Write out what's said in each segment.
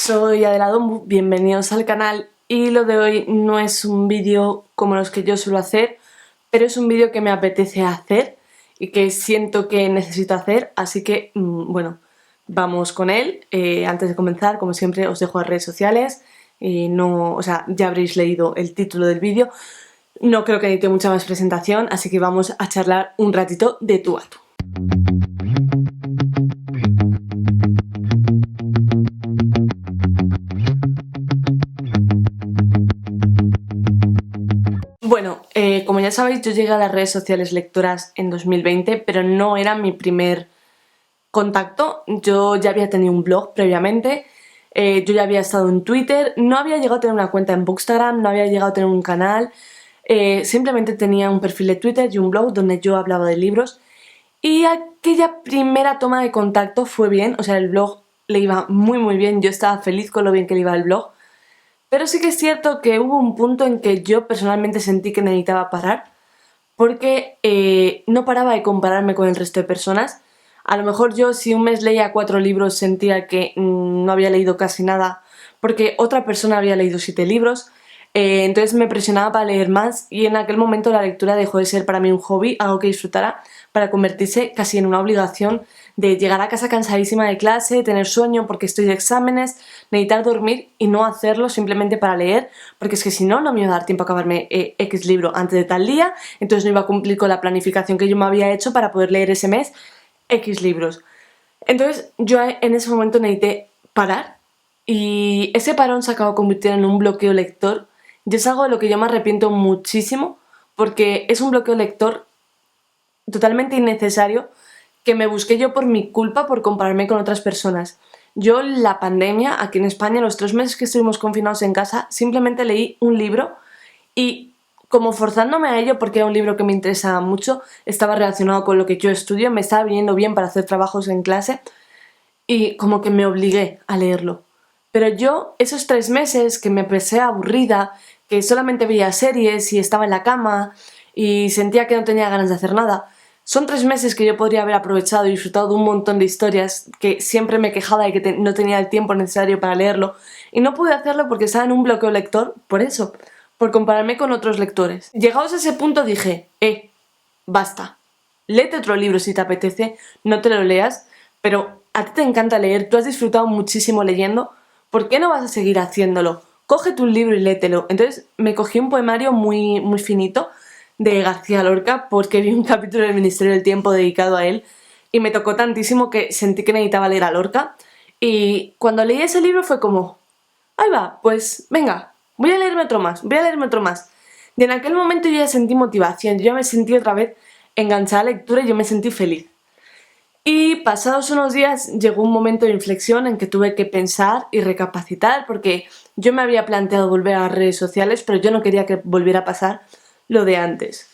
Soy Adela Dombu, bienvenidos al canal y lo de hoy no es un vídeo como los que yo suelo hacer, pero es un vídeo que me apetece hacer y que siento que necesito hacer, así que bueno, vamos con él. Antes de comenzar, como siempre, os dejo las redes sociales, ya habréis leído el título del vídeo, no creo que necesite mucha más presentación, así que vamos a charlar un ratito de tú a tú. Bueno, como ya sabéis, yo llegué a las redes sociales lectoras en 2020, pero no era mi primer contacto. Yo ya había tenido un blog previamente, yo ya había estado en Twitter, no había llegado a tener una cuenta en Bookstagram, no había llegado a tener un canal, simplemente tenía un perfil de Twitter y un blog donde yo hablaba de libros. Y aquella primera toma de contacto fue bien, o sea, el blog le iba muy bien, yo estaba feliz con lo bien que le iba el blog. Pero sí que es cierto que hubo un punto en que yo personalmente sentí que necesitaba parar, porque no paraba de compararme con el resto de personas. A lo mejor yo, si un mes leía 4 libros, sentía que no había leído casi nada, porque otra persona había leído 7 libros. Entonces me presionaba para leer más y en aquel momento la lectura dejó de ser para mí un hobby, algo que disfrutara, para convertirse casi en una obligación de llegar a casa cansadísima de clase, tener sueño porque estoy de exámenes, necesitar dormir y no hacerlo simplemente para leer, porque es que si no, no me iba a dar tiempo a acabarme X libro antes de tal día, entonces no iba a cumplir con la planificación que yo me había hecho para poder leer ese mes X libros. Entonces yo en ese momento necesité parar y ese parón se acabó convirtiendo en un bloqueo lector y es algo de lo que yo me arrepiento muchísimo porque es un bloqueo lector totalmente innecesario que me busqué yo por mi culpa por compararme con otras personas. Yo la pandemia, aquí en España, los 3 meses que estuvimos confinados en casa, simplemente leí un libro y como forzándome a ello porque era un libro que me interesaba mucho, estaba relacionado con lo que yo estudio, me estaba viniendo bien para hacer trabajos en clase y como que me obligué a leerlo. Pero yo, esos 3 meses que me pasé aburrida, que solamente veía series y estaba en la cama y sentía que no tenía ganas de hacer nada, son 3 meses que yo podría haber aprovechado y disfrutado de un montón de historias que siempre me quejaba de que no tenía el tiempo necesario para leerlo y no pude hacerlo porque estaba en un bloqueo lector por eso, por compararme con otros lectores. Llegados a ese punto dije, basta, léete otro libro si te apetece, no te lo leas, pero a ti te encanta leer, tú has disfrutado muchísimo leyendo, ¿por qué no vas a seguir haciéndolo? Cógete un libro y léetelo. Entonces me cogí un poemario muy finito de García Lorca porque vi un capítulo del Ministerio del Tiempo dedicado a él y me tocó tantísimo que sentí que necesitaba leer a Lorca y cuando leí ese libro fue como, ahí va, pues venga, voy a leerme otro más. Y en aquel momento yo ya sentí motivación, yo ya me sentí otra vez enganchada a la lectura y yo me sentí feliz. Y pasados unos días llegó un momento de inflexión en que tuve que pensar y recapacitar porque yo me había planteado volver a las redes sociales, pero yo no quería que volviera a pasar lo de antes.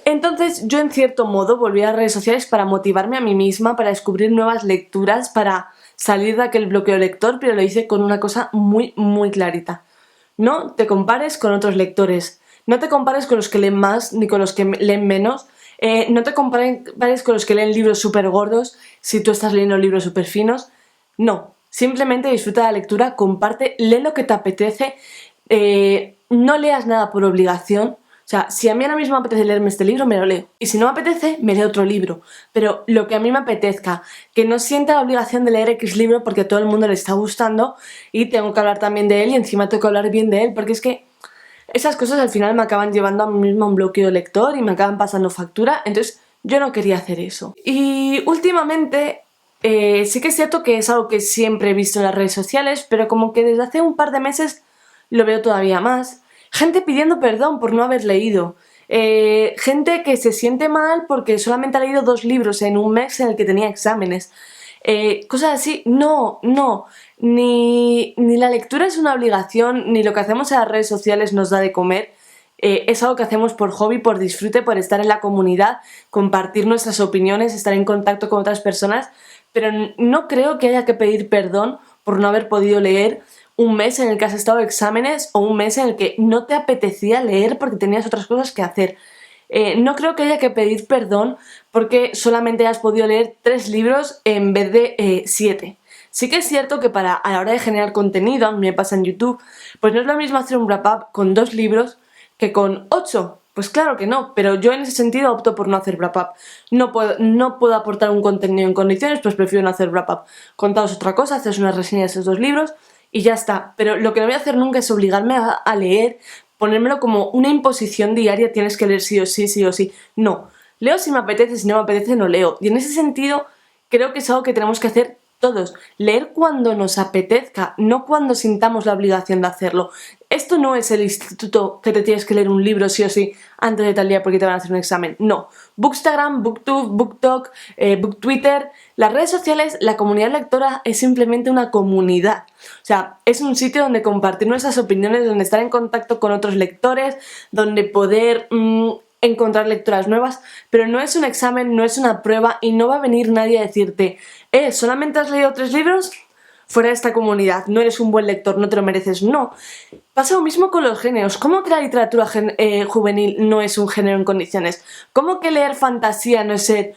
Entonces yo en cierto modo volví a las redes sociales para motivarme a mí misma, para descubrir nuevas lecturas, para salir de aquel bloqueo lector, pero lo hice con una cosa muy clarita. No te compares con otros lectores, no te compares con los que leen más ni con los que leen menos, no te compares con los que leen libros súper gordos si tú estás leyendo libros súper finos. No, simplemente disfruta de la lectura, comparte, lee lo que te apetece, no leas nada por obligación. O sea, si a mí ahora mismo me apetece leerme este libro, me lo leo. Y si no me apetece, me leo otro libro. Pero lo que a mí me apetezca, que no sienta la obligación de leer X libro porque a todo el mundo le está gustando y tengo que hablar también de él y encima tengo que hablar bien de él, porque es que esas cosas al final me acaban llevando a mí misma a un bloqueo lector y me acaban pasando factura, entonces yo no quería hacer eso. Y últimamente sí que es cierto que es algo que siempre he visto en las redes sociales, pero como que desde hace un par de meses lo veo todavía más. Gente pidiendo perdón por no haber leído. Gente que se siente mal porque solamente ha leído 2 libros en un mes en el que tenía exámenes. Cosas así, no, ni la lectura es una obligación, ni lo que hacemos en las redes sociales nos da de comer. Es algo que hacemos por hobby, por disfrute, por estar en la comunidad, compartir nuestras opiniones, estar en contacto con otras personas, pero no creo que haya que pedir perdón por no haber podido leer un mes en el que has estado de exámenes o un mes en el que no te apetecía leer porque tenías otras cosas que hacer. No creo que haya que pedir perdón porque solamente has podido leer 3 libros en vez de 7. Sí que es cierto que a la hora de generar contenido, a mí me pasa en YouTube, pues no es lo mismo hacer un wrap-up con 2 libros que con 8. Pues claro que no, pero yo en ese sentido opto por no hacer wrap-up. No puedo aportar un contenido en condiciones, pues prefiero no hacer wrap-up. Contaos otra cosa, haces una reseña de esos 2 libros y ya está. Pero lo que no voy a hacer nunca es obligarme a leer, ponérmelo como una imposición diaria, tienes que leer sí o sí, sí o sí. No, leo si me apetece, si no me apetece no leo. Y en ese sentido creo que es algo que tenemos que hacer todos, leer cuando nos apetezca, no cuando sintamos la obligación de hacerlo. Esto no es el instituto que te tienes que leer un libro sí o sí antes de tal día porque te van a hacer un examen. No. Bookstagram, Booktube, BookTok, BookTwitter, las redes sociales, la comunidad lectora es simplemente una comunidad. O sea, es un sitio donde compartir nuestras opiniones, donde estar en contacto con otros lectores, donde poder encontrar lecturas nuevas, pero no es un examen, no es una prueba y no va a venir nadie a decirte ¿solamente has leído 3 libros? Fuera de esta comunidad, no eres un buen lector, no te lo mereces. No. Pasa lo mismo con los géneros. ¿Cómo que la literatura juvenil no es un género en condiciones? ¿Cómo que leer fantasía no es ser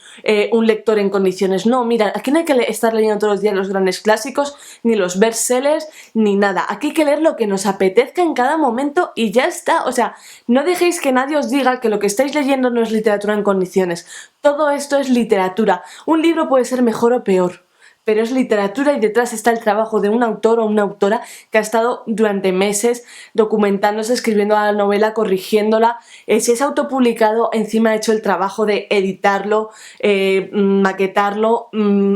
un lector en condiciones? No, mira, aquí no hay que estar leyendo todos los días los grandes clásicos, ni los bestsellers, ni nada. Aquí hay que leer lo que nos apetezca en cada momento y ya está. O sea, no dejéis que nadie os diga que lo que estáis leyendo no es literatura en condiciones. Todo esto es literatura. Un libro puede ser mejor o peor, pero es literatura y detrás está el trabajo de un autor o una autora que ha estado durante meses documentándose, escribiendo la novela, corrigiéndola. Si es autopublicado, encima ha hecho el trabajo de editarlo, maquetarlo,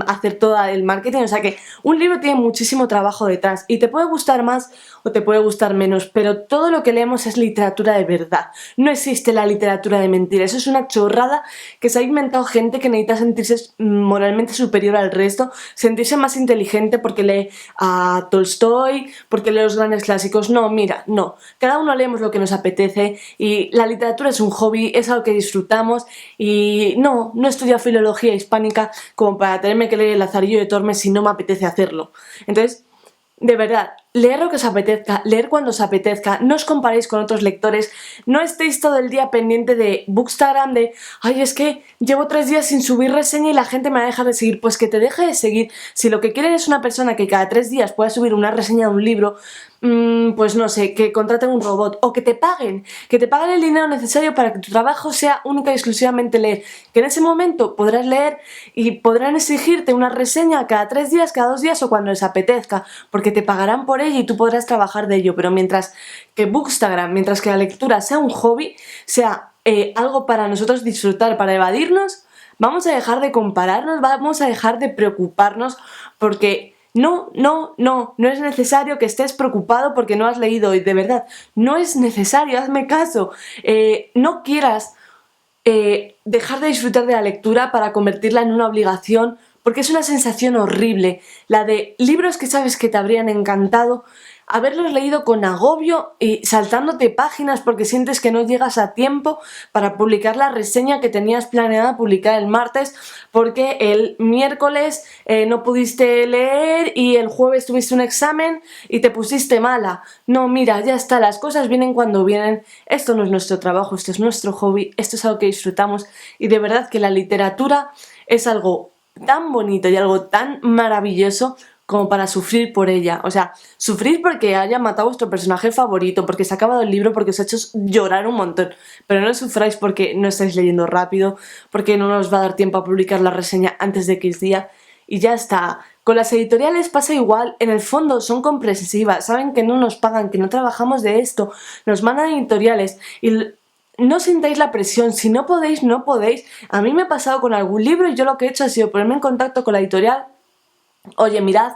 hacer todo el marketing. O sea que un libro tiene muchísimo trabajo detrás y te puede gustar más o te puede gustar menos, pero todo lo que leemos es literatura de verdad. No existe la literatura de mentira. Eso es una chorrada que se ha inventado gente que necesita sentirse moralmente superior al resto, sentirse más inteligente porque lee a Tolstoy, porque lee los grandes clásicos. No, mira, no. Cada uno leemos lo que nos apetece y la literatura es un hobby, es algo que disfrutamos y no estudio filología hispánica como para tenerme que leer el Lazarillo de Tormes si no me apetece hacerlo. Entonces, de verdad, leer lo que os apetezca, leer cuando os apetezca, no os comparéis con otros lectores, no estéis todo el día pendiente de Bookstagram, de ay, es que llevo 3 días sin subir reseña y la gente me va a dejar de seguir. Pues que te deje de seguir. Si lo que quieres es una persona que cada 3 días pueda subir una reseña de un libro, pues no sé, que contraten un robot o que te paguen el dinero necesario para que tu trabajo sea única y exclusivamente leer, que en ese momento podrás leer y podrán exigirte una reseña cada 3 días, cada 2 días o cuando les apetezca, porque te pagarán por ello y tú podrás trabajar de ello. Pero mientras que Bookstagram, mientras que la lectura sea un hobby, sea algo para nosotros disfrutar, para evadirnos, vamos a dejar de compararnos, vamos a dejar de preocuparnos porque no es necesario que estés preocupado porque no has leído y de verdad, no es necesario, hazme caso. No quieras dejar de disfrutar de la lectura para convertirla en una obligación, porque es una sensación horrible, la de libros que sabes que te habrían encantado, haberlos leído con agobio y saltándote páginas porque sientes que no llegas a tiempo para publicar la reseña que tenías planeada publicar el martes porque el miércoles no pudiste leer y el jueves tuviste un examen y te pusiste mala. No, mira, ya está, las cosas vienen cuando vienen. Esto no es nuestro trabajo, esto es nuestro hobby, esto es algo que disfrutamos y de verdad que la literatura es algo tan bonito y algo tan maravilloso como para sufrir por ella. O sea, sufrir porque haya matado a vuestro personaje favorito, porque se ha acabado el libro, porque os ha hecho llorar un montón. Pero no sufráis porque no estáis leyendo rápido, porque no nos va a dar tiempo a publicar la reseña antes de X día. Y ya está. Con las editoriales pasa igual. En el fondo son comprensivas, saben que no nos pagan, que no trabajamos de esto. Nos mandan editoriales y no sintáis la presión, si no podéis, no podéis. A mí me ha pasado con algún libro y yo lo que he hecho ha sido ponerme en contacto con la editorial. Oye, mirad,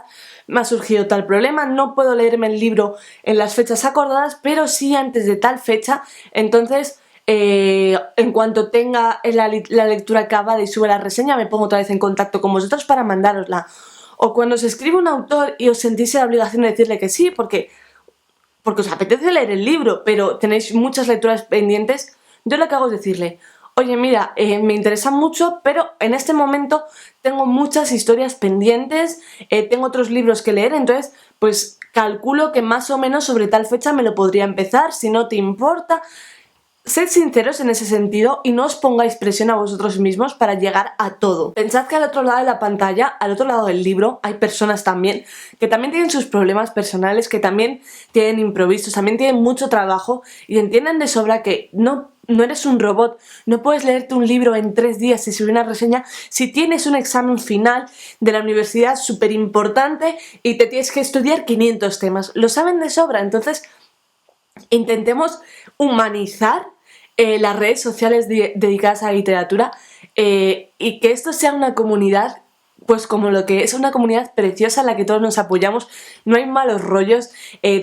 me ha surgido tal problema, no puedo leerme el libro en las fechas acordadas, pero sí antes de tal fecha. Entonces, en cuanto tenga la lectura acabada y sube la reseña, me pongo otra vez en contacto con vosotros para mandárosla. O cuando os escribe un autor y os sentís la obligación de decirle que sí, porque os apetece leer el libro, pero tenéis muchas lecturas pendientes, yo lo que hago es decirle: oye, mira, me interesa mucho, pero en este momento tengo muchas historias pendientes, tengo otros libros que leer, entonces pues calculo que más o menos sobre tal fecha me lo podría empezar, si no te importa. Sed sinceros en ese sentido y no os pongáis presión a vosotros mismos para llegar a todo. Pensad que al otro lado de la pantalla, al otro lado del libro, hay personas también que también tienen sus problemas personales, que también tienen imprevistos, también tienen mucho trabajo y entiendan de sobra que no eres un robot, no puedes leerte un libro en 3 días y subir una reseña si tienes un examen final de la universidad súper importante y te tienes que estudiar 500 temas. Lo saben de sobra, entonces intentemos humanizar las redes sociales dedicadas a la literatura y que esto sea una comunidad, pues como lo que es, una comunidad preciosa en la que todos nos apoyamos, no hay malos rollos,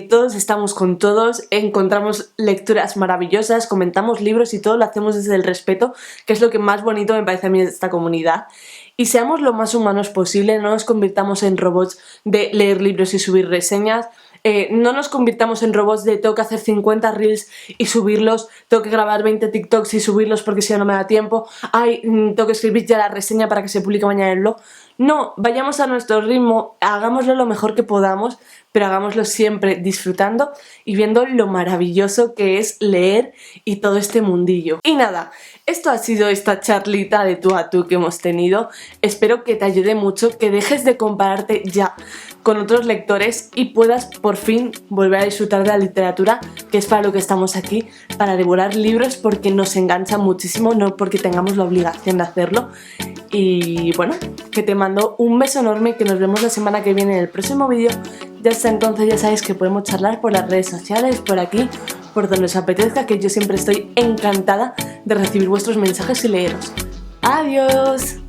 todos estamos con todos, encontramos lecturas maravillosas, comentamos libros y todo lo hacemos desde el respeto, que es lo que más bonito me parece a mí de esta comunidad. Y seamos lo más humanos posible, no nos convirtamos en robots de leer libros y subir reseñas. No nos convirtamos en robots de tengo que hacer 50 reels y subirlos, tengo que grabar 20 TikToks y subirlos porque si no no me da tiempo, ay, tengo que escribir ya la reseña para que se publique mañana en el blog. No, vayamos a nuestro ritmo, hagámoslo lo mejor que podamos, pero hagámoslo siempre disfrutando y viendo lo maravilloso que es leer y todo este mundillo. Y nada, esto ha sido esta charlita de tú a tú que hemos tenido. Espero que te ayude mucho, que dejes de compararte ya con otros lectores y puedas por fin volver a disfrutar de la literatura, que es para lo que estamos aquí, para devorar libros porque nos engancha muchísimo, no porque tengamos la obligación de hacerlo. Y bueno, que te mando un beso enorme, que nos vemos la semana que viene en el próximo vídeo. Ya hasta entonces ya sabéis que podemos charlar por las redes sociales, por aquí, por donde os apetezca, que yo siempre estoy encantada de recibir vuestros mensajes y leeros. ¡Adiós!